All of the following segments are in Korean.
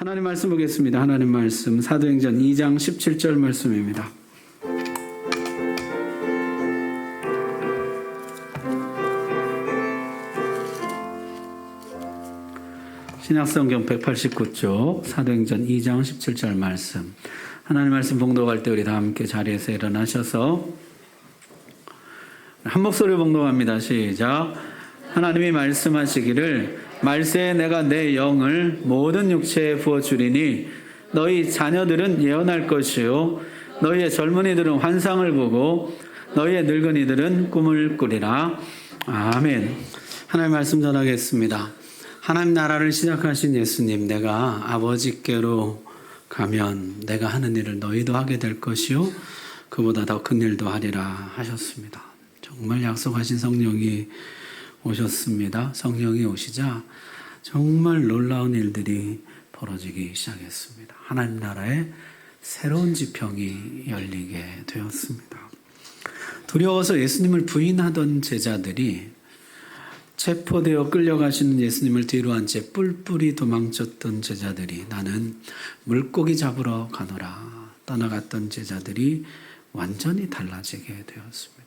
하나님 말씀 보겠습니다. 하나님 말씀 사도행전 2장 17절 말씀입니다. 신약성경 189쪽 사도행전 2장 17절 말씀. 하나님 말씀 봉독할 때 우리 다 함께 자리에서 일어나셔서 한 목소리로 봉독합니다. 시작. 하나님이 말씀하시기를 말세에 내가 내 영을 모든 육체에 부어주리니 너희 자녀들은 예언할 것이요 너희의 젊은이들은 환상을 보고 너희의 늙은이들은 꿈을 꾸리라. 아멘. 하나님 말씀 전하겠습니다. 하나님 나라를 시작하신 예수님, 내가 아버지께로 가면 내가 하는 일을 너희도 하게 될 것이요 그보다 더 큰 일도 하리라 하셨습니다. 정말 약속하신 성령이 오셨습니다. 성령이 오시자 정말 놀라운 일들이 벌어지기 시작했습니다. 하나님 나라의 새로운 지평이 열리게 되었습니다. 두려워서 예수님을 부인하던 제자들이 체포되어 끌려가시는 예수님을 뒤로 한 채 뿔뿔이 도망쳤던 제자들이 나는 물고기 잡으러 가노라 떠나갔던 제자들이 완전히 달라지게 되었습니다.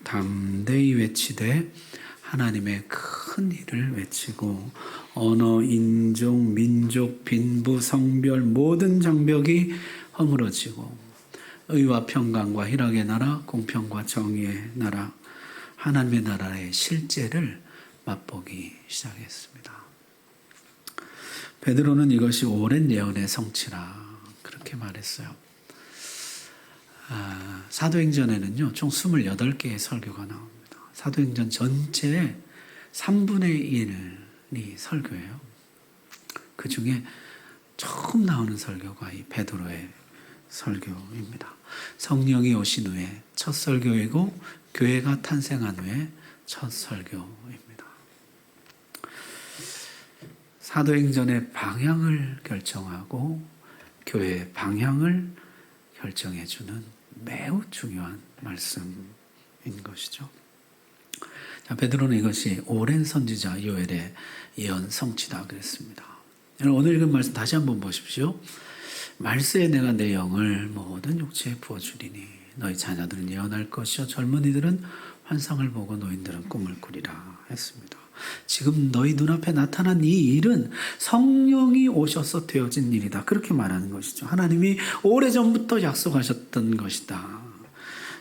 담대히 외치되 하나님의 큰 일을 외치고 언어, 인종, 민족, 빈부, 성별 모든 장벽이 허물어지고 의와 평강과 희락의 나라, 공평과 정의의 나라, 하나님의 나라의 실제를 맛보기 시작했습니다. 베드로는 이것이 오랜 예언의 성취라 그렇게 말했어요. 사도행전에는요, 총 28개의 설교가 나옵니다. 사도행전 전체의 3분의 1이 설교예요. 그 중에 처음 나오는 설교가 이 베드로의 설교입니다. 성령이 오신 후에 첫 설교이고 교회가 탄생한 후에 첫 설교입니다. 사도행전의 방향을 결정하고 교회의 방향을 결정해주는 매우 중요한 말씀인 것이죠. 자, 베드로는 이것이 오랜 선지자 요엘의 예언 성취다 그랬습니다. 여러분, 오늘 읽은 말씀 다시 한번 보십시오. 말세에 내가 내 영을 모든 육체에 부어주리니 너희 자녀들은 예언할 것이요 젊은이들은 환상을 보고 노인들은 꿈을 꾸리라 했습니다. 지금 너희 눈앞에 나타난 이 일은 성령이 오셔서 되어진 일이다. 그렇게 말하는 것이죠. 하나님이 오래전부터 약속하셨던 것이다.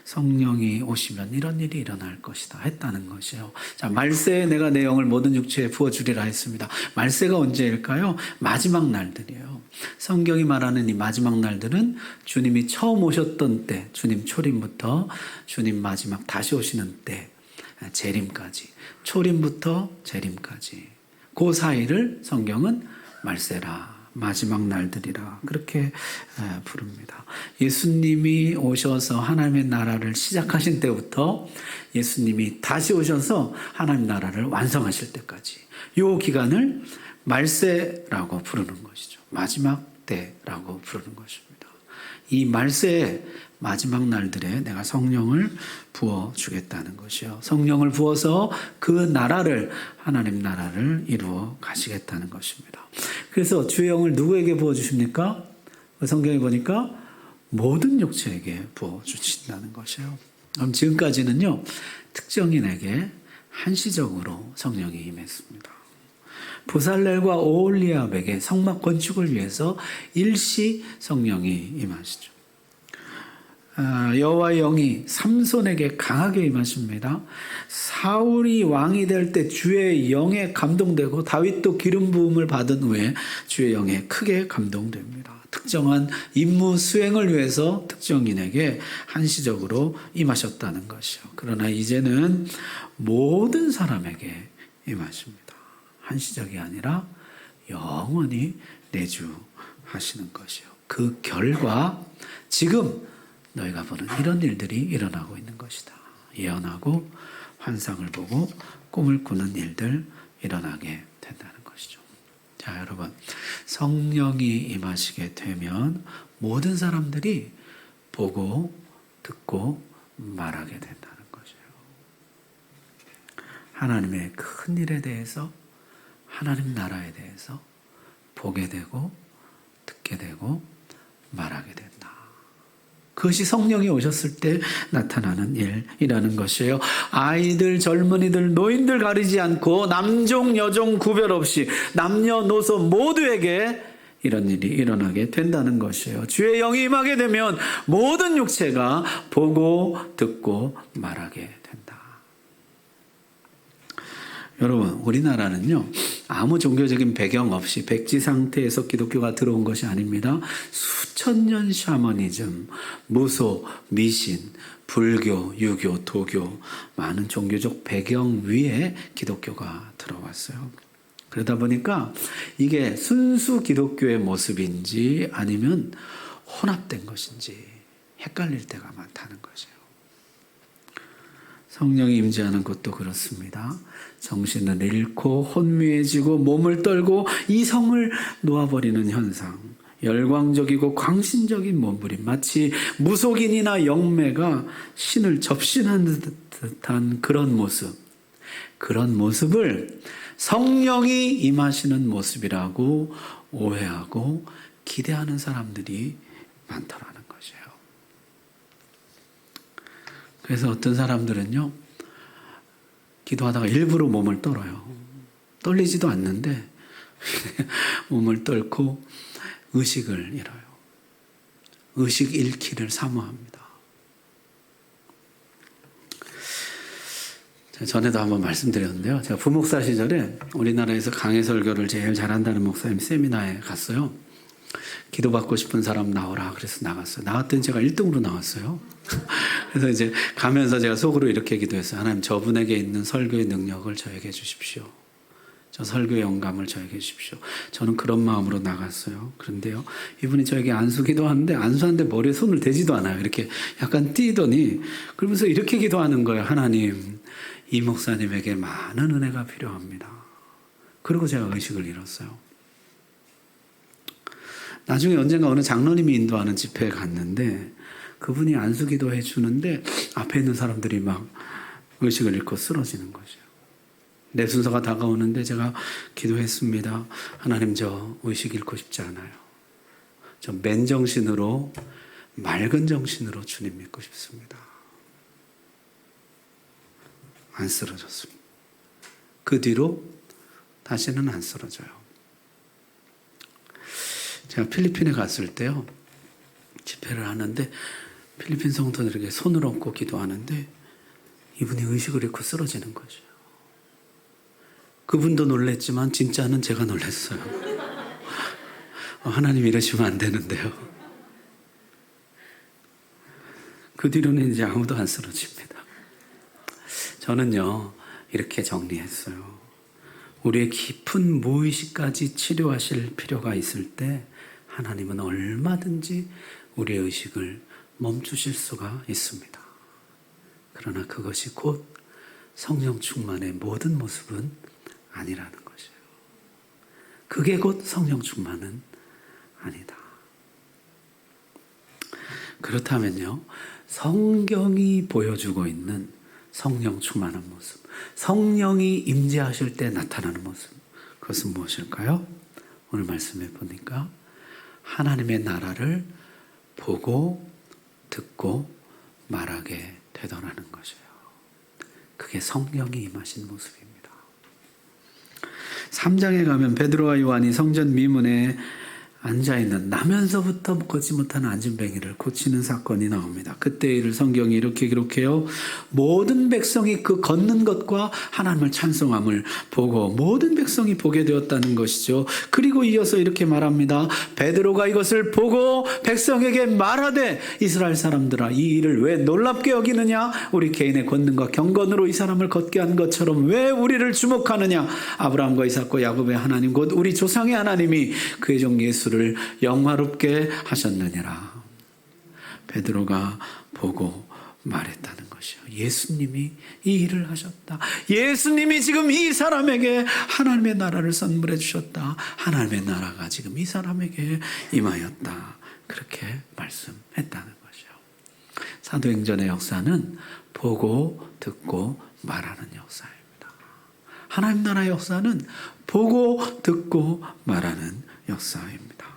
성령이 오시면 이런 일이 일어날 것이다 했다는 것이에요. 자, 말세에 내가 내 영을 모든 육체에 부어주리라 했습니다. 말세가 언제일까요? 마지막 날들이에요. 성경이 말하는 이 마지막 날들은 주님이 처음 오셨던 때, 주님 초림부터 주님 마지막 다시 오시는 때, 재림까지, 초림부터 재림까지 그 사이를 성경은 말세라, 마지막 날들이라 그렇게 부릅니다. 예수님이 오셔서 하나님의 나라를 시작하신 때부터 예수님이 다시 오셔서 하나님 나라를 완성하실 때까지 이 기간을 말세라고 부르는 것이죠. 마지막 때라고 부르는 것입니다. 이 말세의 마지막 날들에 내가 성령을 부어주겠다는 것이요. 성령을 부어서 그 나라를, 하나님 나라를 이루어 가시겠다는 것입니다. 그래서 주의 영을 누구에게 부어주십니까? 성경에 보니까 모든 육체에게 부어주신다는 것이에요. 그럼 지금까지는요, 특정인에게 한시적으로 성령이 임했습니다. 부살렐과 오홀리압에게 성막 건축을 위해서 일시 성령이 임하시죠. 여호와의 영이 삼손에게 강하게 임하십니다. 사울이 왕이 될 때 주의 영에 감동되고 다윗도 기름 부음을 받은 후에 주의 영에 크게 감동됩니다. 특정한 임무 수행을 위해서 특정인에게 한시적으로 임하셨다는 것이요. 그러나 이제는 모든 사람에게 임하십니다. 한시적이 아니라 영원히 내주하시는 것이요. 그 결과 지금 너희가 보는 이런 일들이 일어나고 있는 것이다. 예언하고 환상을 보고 꿈을 꾸는 일들 일어나게 된다는 것이죠. 자, 여러분, 성령이 임하시게 되면 모든 사람들이 보고 듣고 말하게 된다는 것이에요. 하나님의 큰 일에 대해서, 하나님 나라에 대해서 보게 되고 듣게 되고 말하게 된다. 그것이 성령이 오셨을 때 나타나는 일이라는 것이에요. 아이들, 젊은이들, 노인들 가리지 않고 남종, 여종 구별 없이 남녀노소 모두에게 이런 일이 일어나게 된다는 것이에요. 주의 영이 임하게 되면 모든 육체가 보고 듣고 말하게 된다. 여러분, 우리나라는요, 아무 종교적인 배경 없이 백지 상태에서 기독교가 들어온 것이 아닙니다. 수천 년 샤머니즘, 무소, 미신, 불교, 유교, 도교, 많은 종교적 배경 위에 기독교가 들어왔어요. 그러다 보니까 이게 순수 기독교의 모습인지 아니면 혼합된 것인지 헷갈릴 때가 많다는 것이에요. 성령이 임재하는 것도 그렇습니다. 정신을 잃고 혼미해지고 몸을 떨고 이성을 놓아버리는 현상, 열광적이고 광신적인 몸부림, 마치 무속인이나 영매가 신을 접신하는 듯한 그런 모습, 그런 모습을 성령이 임하시는 모습이라고 오해하고 기대하는 사람들이 많다라는 것이에요. 그래서 어떤 사람들은요, 기도하다가 일부러 몸을 떨어요. 떨리지도 않는데 몸을 떨고 의식을 잃어요. 의식 잃기를 사모합니다. 전에도 한번 말씀드렸는데요. 제가 부목사 시절에 우리나라에서 강해 설교를 제일 잘한다는 목사님 세미나에 갔어요. 기도받고 싶은 사람 나오라 그래서 나갔어요. 나왔더니 제가 1등으로 나왔어요. 그래서 이제 가면서 제가 속으로 이렇게 기도했어요. 하나님, 저분에게 있는 설교의 능력을 저에게 주십시오. 저 설교의 영감을 저에게 주십시오. 저는 그런 마음으로 나갔어요. 그런데요, 이분이 저에게 안수기도 하는데 안수하는데 머리에 손을 대지도 않아요. 이렇게 약간 뛰더니 그러면서 이렇게 기도하는 거예요. 하나님, 이 목사님에게 많은 은혜가 필요합니다. 그리고 제가 의식을 잃었어요. 나중에 언젠가 어느 장로님이 인도하는 집회에 갔는데 그분이 안수기도 해주는데 앞에 있는 사람들이 막 의식을 잃고 쓰러지는 것이에요. 내 순서가 다가오는데 제가 기도했습니다. 하나님, 저 의식 잃고 싶지 않아요. 저 맨정신으로, 맑은 정신으로 주님 믿고 싶습니다. 안 쓰러졌습니다. 그 뒤로 다시는 안 쓰러져요. 제가 필리핀에 갔을 때요, 집회를 하는데 필리핀 성도들에게 손을 얹고 기도하는데 이분이 의식을 잃고 쓰러지는 거죠. 그분도 놀랬지만 진짜는 제가 놀랐어요. 하나님, 이러시면 안 되는데요. 그 뒤로는 이제 아무도 안 쓰러집니다. 저는요, 이렇게 정리했어요. 우리의 깊은 무의식까지 치료하실 필요가 있을 때 하나님은 얼마든지 우리의 의식을 멈추실 수가 있습니다. 그러나 그것이 곧 성령 충만의 모든 모습은 아니라는 것이에요. 그게 곧 성령 충만은 아니다. 그렇다면요, 성경이 보여주고 있는 성령 충만한 모습, 성령이 임재하실 때 나타나는 모습, 그것은 무엇일까요? 오늘 말씀해 보니까 하나님의 나라를 보고 듣고 말하게 되더라는 것이에요. 그게 성령이 임하신 모습입니다. 3장에 가면 베드로와 요한이 성전 미문에 앉아있는, 나면서부터 걷지 못하는 안진뱅이를 고치는 사건이 나옵니다. 그때 일을 성경이 이렇게 기록해요. 모든 백성이 그 걷는 것과 하나님을 찬송함을 보고 모든 백성이 보게 되었다는 것이죠. 그리고 이어서 이렇게 말합니다. 베드로가 이것을 보고 백성에게 말하되, 이스라엘 사람들아, 이 일을 왜 놀랍게 여기느냐? 우리 개인의 권능과 경건으로 이 사람을 걷게 한 것처럼 왜 우리를 주목하느냐? 아브라함과 이삭과 야곱의 하나님, 곧 우리 조상의 하나님이 그의 종 예수 를 영화롭게 하셨느니라. 베드로가 보고 말했다는 것이요. 예수님이 이 일을 하셨다. 예수님이 지금 이 사람에게 하나님의 나라를 선물해 주셨다. 하나님의 나라가 지금 이 사람에게 임하였다. 그렇게 말씀했다는 것이요. 사도행전의 역사는 보고 듣고 말하는 역사입니다. 하나님 나라의 역사는 보고 듣고 말하는 역사입니다.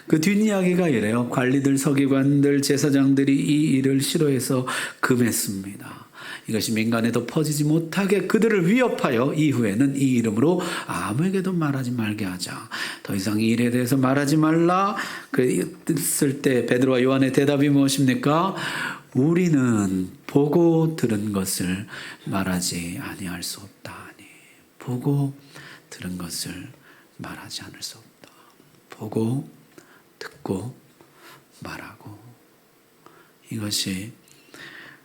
그 뒷이야기가 이래요. 관리들, 서기관들, 제사장들이 이 일을 싫어해서 금했습니다. 이것이 민간에도 퍼지지 못하게 그들을 위협하여 이후에는 이 이름으로 아무에게도 말하지 말게 하자. 더 이상 이 일에 대해서 말하지 말라. 그랬을 때 베드로와 요한의 대답이 무엇입니까? 우리는 보고 들은 것을 말하지 아니할 수 없다. 보고 들은 것을 말하지 않을 수 없다. 보고 듣고 말하고, 이것이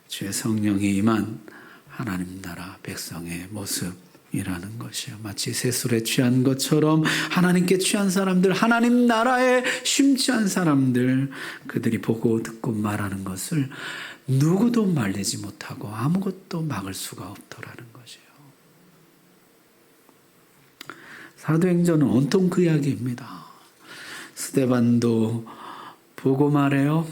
주의 성령이 임한 하나님 나라 백성의 모습이라는 것이요. 마치 새술에 취한 것처럼 하나님께 취한 사람들, 하나님 나라에 심취한 사람들, 그들이 보고 듣고 말하는 것을 누구도 말리지 못하고 아무것도 막을 수가 없더라는 것이에요. 사도행전은 온통 그 이야기입니다. 스데반도 보고 말해요.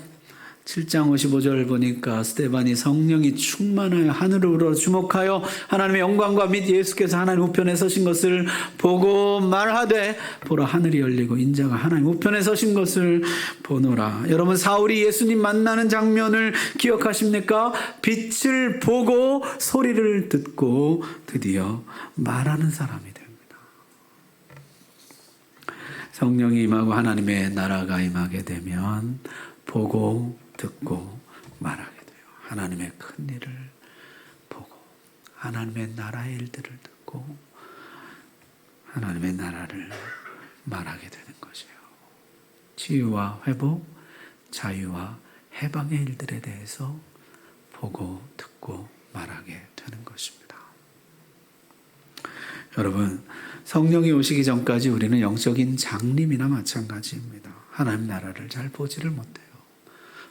7장 55절 보니까 스데반이 성령이 충만하여 하늘으로 주목하여 하나님의 영광과 및 예수께서 하나님 우편에 서신 것을 보고 말하되, 보라 하늘이 열리고 인자가 하나님 우편에 서신 것을 보노라. 여러분, 사울이 예수님 만나는 장면을 기억하십니까? 빛을 보고 소리를 듣고 드디어 말하는 사람이 됩니다. 성령이 임하고 하나님의 나라가 임하게 되면 보고 듣고 말하게 돼요. 하나님의 큰 일을 보고 하나님의 나라의 일들을 듣고 하나님의 나라를 말하게 되는 것이에요. 치유와 회복, 자유와 해방의 일들에 대해서 보고 듣고 말하게 되는 것입니다. 여러분, 성령이 오시기 전까지 우리는 영적인 장님이나 마찬가지입니다. 하나님 나라를 잘 보지를 못해요.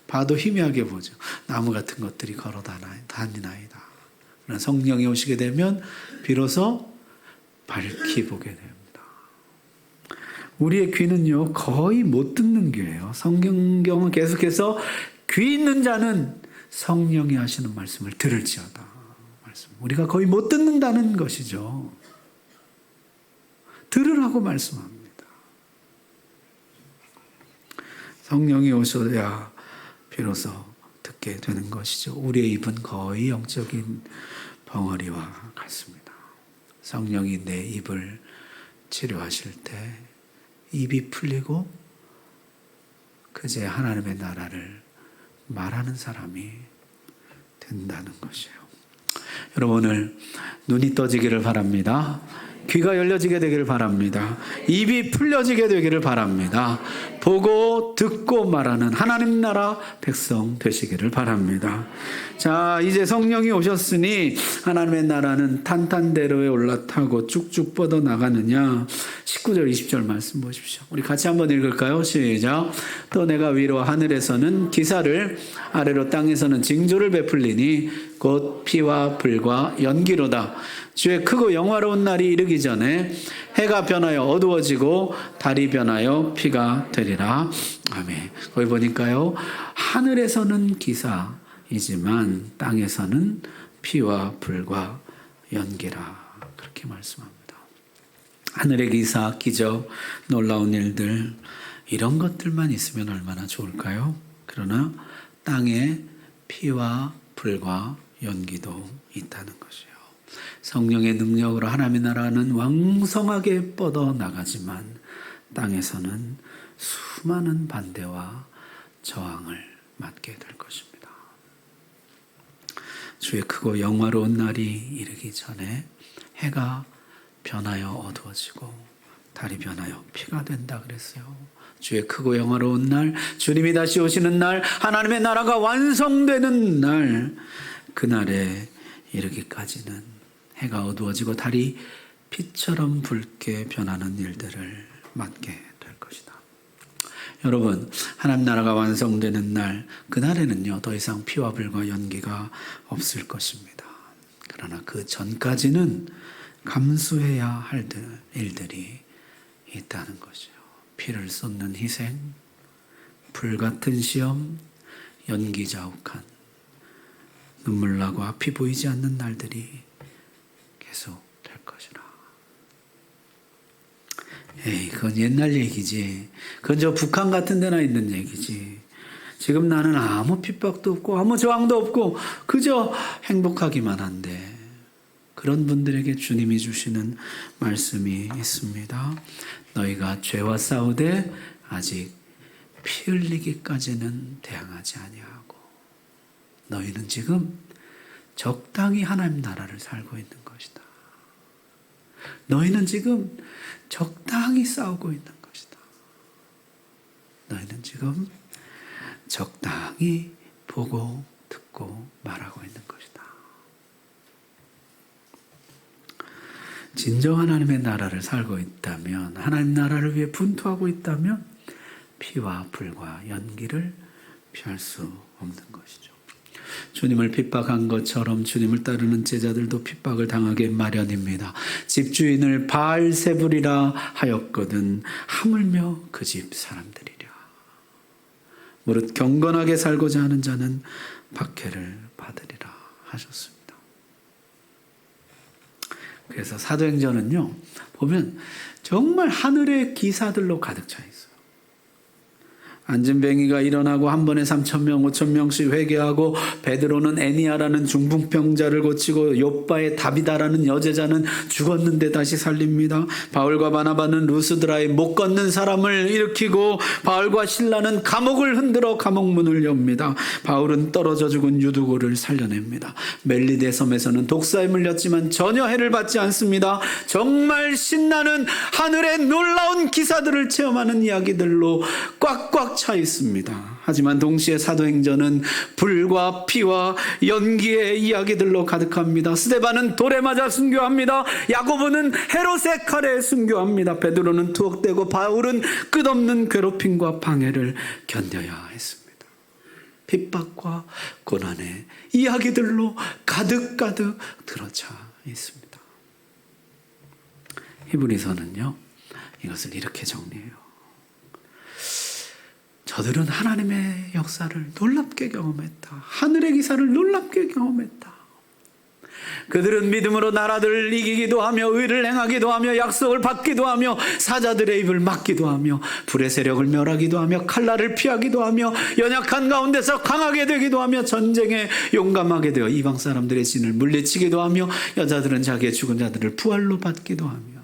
봐도 희미하게 보죠. 나무 같은 것들이 걸어 다니나이다. 그러나 성령이 오시게 되면 비로소 밝히 보게 됩니다. 우리의 귀는요, 거의 못 듣는 귀예요. 성경은 계속해서 귀 있는 자는 성령이 하시는 말씀을 들을지어다. 우리가 거의 못 듣는다는 것이죠. 들으라고 말씀합니다. 성령이 오셔야 비로소 듣게 되는 것이죠. 우리의 입은 거의 영적인 벙어리와 같습니다. 성령이 내 입을 치료하실 때 입이 풀리고 그제 하나님의 나라를 말하는 사람이 된다는 것이에요. 여러분, 오늘 눈이 떠지기를 바랍니다. 귀가 열려지게 되기를 바랍니다. 입이 풀려지게 되기를 바랍니다. 보고 듣고 말하는 하나님 나라 백성 되시기를 바랍니다. 자, 이제 성령이 오셨으니 하나님의 나라는 탄탄대로에 올라타고 쭉쭉 뻗어나가느냐. 19절 20절 말씀 보십시오. 우리 같이 한번 읽을까요? 시작. 또 내가 위로 하늘에서는 기사를, 아래로 땅에서는 징조를 베풀리니 곧 피와 불과 연기로다. 주의 크고 영화로운 날이 이르기 전에 해가 변하여 어두워지고 달이 변하여 피가 되리라. 아멘. 거기 보니까요, 하늘에서는 기사이지만 땅에서는 피와 불과 연기라. 그렇게 말씀합니다. 하늘의 기사, 기적, 놀라운 일들, 이런 것들만 있으면 얼마나 좋을까요? 그러나 땅에 피와 불과 연기도 있다는 것이요. 성령의 능력으로 하나님의 나라는 왕성하게 뻗어나가지만 땅에서는 수많은 반대와 저항을 맞게 될 것입니다. 주의 크고 영화로운 날이 이르기 전에 해가 변하여 어두워지고 달이 변하여 피가 된다 그랬어요. 주의 크고 영화로운 날, 주님이 다시 오시는 날, 하나님의 나라가 완성되는 날, 그날에 이르기까지는 해가 어두워지고 달이 피처럼 붉게 변하는 일들을 맞게 될 것이다. 여러분, 하나님 나라가 완성되는 날, 그날에는요, 더 이상 피와 불과 연기가 없을 것입니다. 그러나 그 전까지는 감수해야 할 일들이 있다는 것이요. 피를 쏟는 희생, 불같은 시험, 연기자욱한, 눈물 나고 앞이 보이지 않는 날들이 계속 될 것이라. 에이, 그건 옛날 얘기지. 그건 저 북한 같은 데나 있는 얘기지. 지금 나는 아무 핍박도 없고 아무 저항도 없고 그저 행복하기만 한데, 그런 분들에게 주님이 주시는 말씀이 있습니다. 너희가 죄와 싸우되 아직 피 흘리기까지는 대항하지 아니하고 너희는 지금 적당히 하나님 나라를 살고 있는 것이다. 너희는 지금 적당히 싸우고 있는 것이다. 너희는 지금 적당히 보고 듣고 말하고 있는 것이다. 진정 하나님의 나라를 살고 있다면, 하나님 나라를 위해 분투하고 있다면 피와 불과 연기를 피할 수 없는 것이죠. 주님을 핍박한 것처럼 주님을 따르는 제자들도 핍박을 당하게 마련입니다. 집주인을 바알세불이라 하였거든 하물며 그 집 사람들이랴. 무릇 경건하게 살고자 하는 자는 박해를 받으리라 하셨습니다. 그래서 사도행전은요, 보면 정말 하늘의 기사들로 가득 차 있어요. 안진뱅이가 일어나고 한 번에 3,000명, 5,000명씩 회개하고, 베드로는 애니아라는 중풍병자를 고치고, 욥바의 다비다라는 여제자는 죽었는데 다시 살립니다. 바울과 바나바는 루스드라의 못 걷는 사람을 일으키고, 바울과 실라는 감옥을 흔들어 감옥문을 엽니다. 바울은 떨어져 죽은 유두고를 살려냅니다. 멜리데 섬에서는 독사에 물렸지만 전혀 해를 받지 않습니다. 정말 신나는 하늘의 놀라운 기사들을 체험하는 이야기들로 꽉꽉 차 있습니다. 하지만 동시에 사도행전은 불과 피와 연기의 이야기들로 가득합니다. 스데반은 돌에 맞아 순교합니다. 야고보는 헤롯의 칼에 순교합니다. 베드로는 투옥되고 바울은 끝없는 괴롭힘과 방해를 견뎌야 했습니다. 핍박과 고난의 이야기들로 가득가득 들어차 있습니다. 히브리서는요, 이것을 이렇게 정리해요. 저들은 하나님의 역사를 놀랍게 경험했다. 하늘의 기사를 놀랍게 경험했다. 그들은 믿음으로 나라들을 이기기도 하며 의를 행하기도 하며 약속을 받기도 하며 사자들의 입을 막기도 하며 불의 세력을 멸하기도 하며 칼날을 피하기도 하며 연약한 가운데서 강하게 되기도 하며 전쟁에 용감하게 되어 이방 사람들의 진을 물리치기도 하며 여자들은 자기의 죽은 자들을 부활로 받기도 하며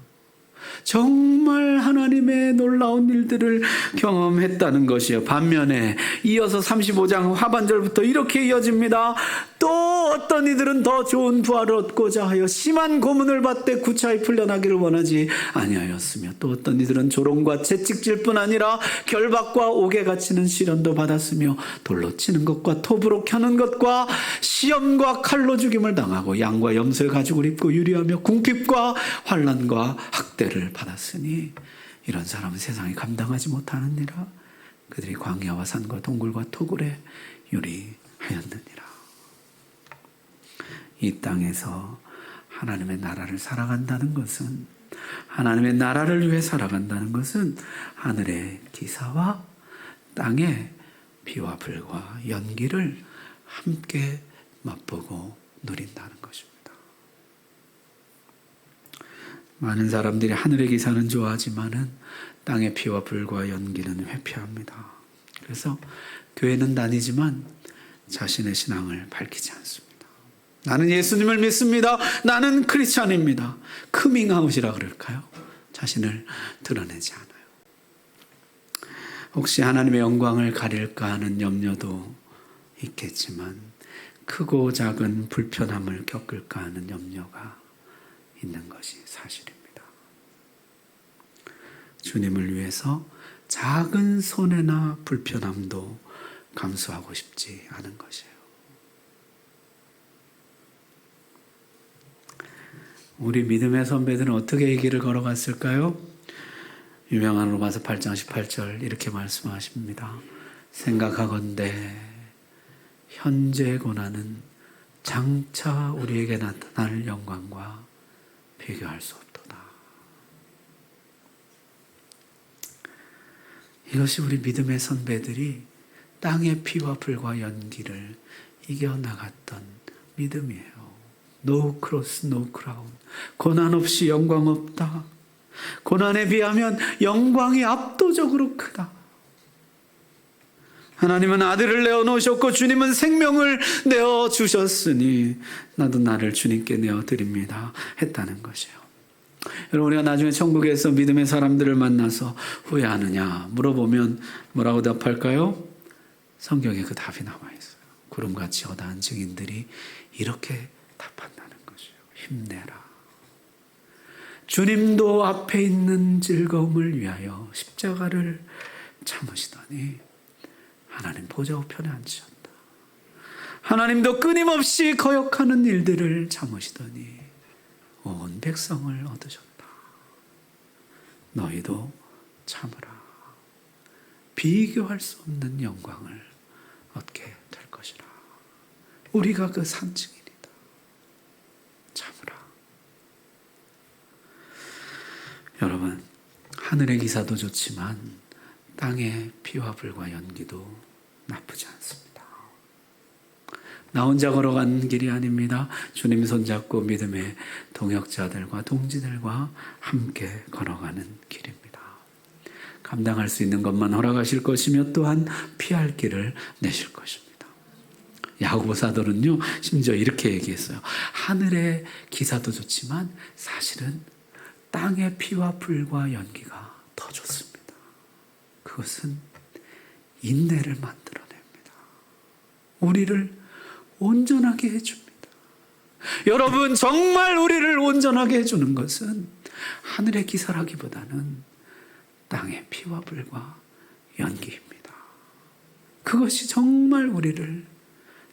정말 하나님의 놀라운 일들을 경험했다는 것이요. 반면에 이어서 35장 하반절부터 이렇게 이어집니다. 또 어떤 이들은 더 좋은 부활을 얻고자 하여 심한 고문을 받되 구차히 풀려나기를 원하지 아니하였으며, 또 어떤 이들은 조롱과 채찍질뿐 아니라 결박과 옥에 갇히는 시련도 받았으며, 돌로 치는 것과 톱으로 켜는 것과 시험과 칼로 죽임을 당하고 양과 염소의 가죽을 입고 유리하며 궁핍과 환난과 학대를 받았으니, 이런 사람은 세상이 감당하지 못하느니라. 그들이 광야와 산과 동굴과 토굴에 유리하였느니라. 이 땅에서 하나님의 나라를 살아간다는 것은, 하나님의 나라를 위해 살아간다는 것은 하늘의 기사와 땅의 비와 불과 연기를 함께 맛보고 누린다는 것입니다. 많은 사람들이 하늘의 기사는 좋아하지만은 땅의 피와 불과 연기는 회피합니다. 그래서 교회는 다니지만 자신의 신앙을 밝히지 않습니다. 나는 예수님을 믿습니다. 나는 크리스찬입니다. 커밍아웃이라 그럴까요? 자신을 드러내지 않아요. 혹시 하나님의 영광을 가릴까 하는 염려도 있겠지만, 크고 작은 불편함을 겪을까 하는 염려가 있는 것이 사실입니다. 주님을 위해서 작은 손해나 불편함도 감수하고 싶지 않은 것이에요. 우리 믿음의 선배들은 어떻게 이 길을 걸어갔을까요? 유명한 로마서 8장 18절 이렇게 말씀하십니다. 생각하건대 현재의 고난은 장차 우리에게 나타날 영광과 비교할 수 없도다. 이것이 우리 믿음의 선배들이 땅의 피와 불과 연기를 이겨나갔던 믿음이에요. No cross, no crown. 고난 없이 영광 없다. 고난에 비하면 영광이 압도적으로 크다. 하나님은 아들을 내어놓으셨고 주님은 생명을 내어주셨으니 나도 나를 주님께 내어드립니다 했다는 것이에요. 여러분, 우리가 나중에 천국에서 믿음의 사람들을 만나서 후회하느냐 물어보면 뭐라고 답할까요? 성경에 그 답이 나와 있어요. 구름같이 허다한 증인들이 이렇게 답한다는 것이에요. 힘내라. 주님도 앞에 있는 즐거움을 위하여 십자가를 참으시더니 하나님 보좌 우편에 앉으셨다. 하나님도 끊임없이 거역하는 일들을 참으시더니 온 백성을 얻으셨다. 너희도 참으라. 비교할 수 없는 영광을 얻게 될 것이라. 우리가 그 산증인이다. 참으라. 여러분, 하늘의 기사도 좋지만 땅의 피와 불과 연기도 나쁘지 않습니다. 나 혼자 걸어가는 길이 아닙니다. 주님 손잡고 믿음의 동역자들과 동지들과 함께 걸어가는 길입니다. 감당할 수 있는 것만 허락하실 것이며 또한 피할 길을 내실 것입니다. 야고보 사도는요, 심지어 이렇게 얘기했어요. 하늘의 기사도 좋지만 사실은 땅의 피와 불과 연기가 더 좋습니다. 그것은 인내를 만들어냅니다. 우리를 온전하게 해줍니다. 여러분, 정말 우리를 온전하게 해주는 것은 하늘의 기사라기보다는 땅의 피와 불과 연기입니다. 그것이 정말 우리를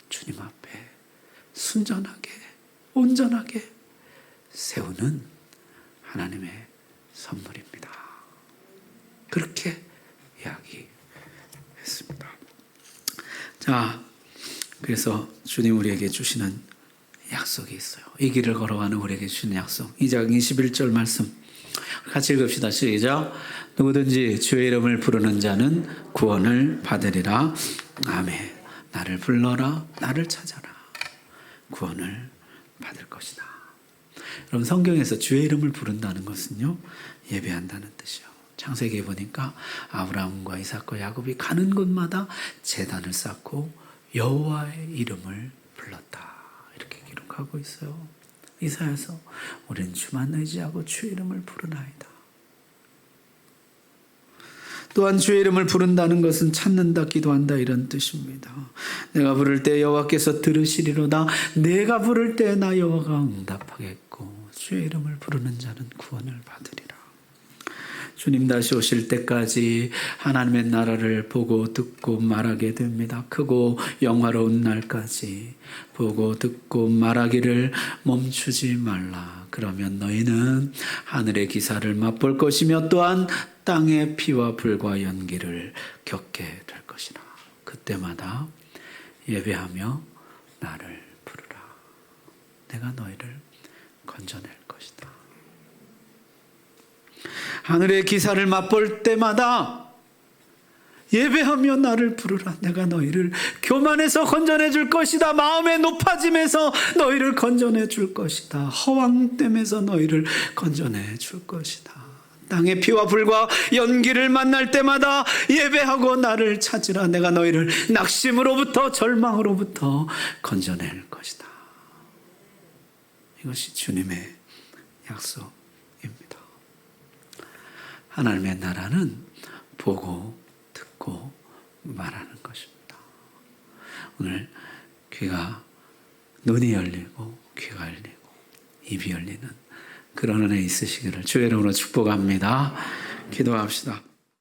주님 앞에 순전하게, 온전하게 세우는 하나님의 선물입니다. 그렇게 이야기했습니다. 자, 그래서 주님 우리에게 주시는 약속이 있어요. 이 길을 걸어가는 우리에게 주시는 약속. 2장 21절 말씀 같이 읽읍시다. 시작. 누구든지 주의 이름을 부르는 자는 구원을 받으리라. 아멘. 나를 불러라. 나를 찾아라. 구원을 받을 것이다. 여러분, 성경에서 주의 이름을 부른다는 것은요, 예배한다는 뜻이요. 창세기에 보니까 아브라함과 이삭과 야곱이 가는 곳마다 제단을 쌓고 여호와의 이름을 불렀다. 이렇게 기록하고 있어요. 이사야서 우리는 주만 의지하고 주의 이름을 부르나이다. 또한 주의 이름을 부른다는 것은 찾는다, 기도한다 이런 뜻입니다. 내가 부를 때 여호와께서 들으시리로다. 내가 부를 때 나 여호와가 응답하겠고 주의 이름을 부르는 자는 구원을 받으리라. 주님 다시 오실 때까지 하나님의 나라를 보고 듣고 말하게 됩니다. 크고 영화로운 날까지 보고 듣고 말하기를 멈추지 말라. 그러면 너희는 하늘의 기사를 맛볼 것이며 또한 땅의 피와 불과 연기를 겪게 될 것이라. 그때마다 예배하며 나를 부르라. 내가 너희를 건져낼 것이다. 하늘의 기사를 맛볼 때마다 예배하며 나를 부르라. 내가 너희를 교만에서 건져내 줄 것이다. 마음의 높아짐에서 너희를 건져내 줄 것이다. 허황됨에서 너희를 건져내 줄 것이다. 땅의 피와 불과 연기를 만날 때마다 예배하고 나를 찾으라. 내가 너희를 낙심으로부터 절망으로부터 건져낼 것이다. 이것이 주님의 약속입니다. 하나님의 나라는 보고 듣고 말하는 것입니다. 오늘 눈이 열리고 귀가 열리고 입이 열리는 그런 은혜 있으시기를 주의 이름으로 축복합니다. 기도합시다.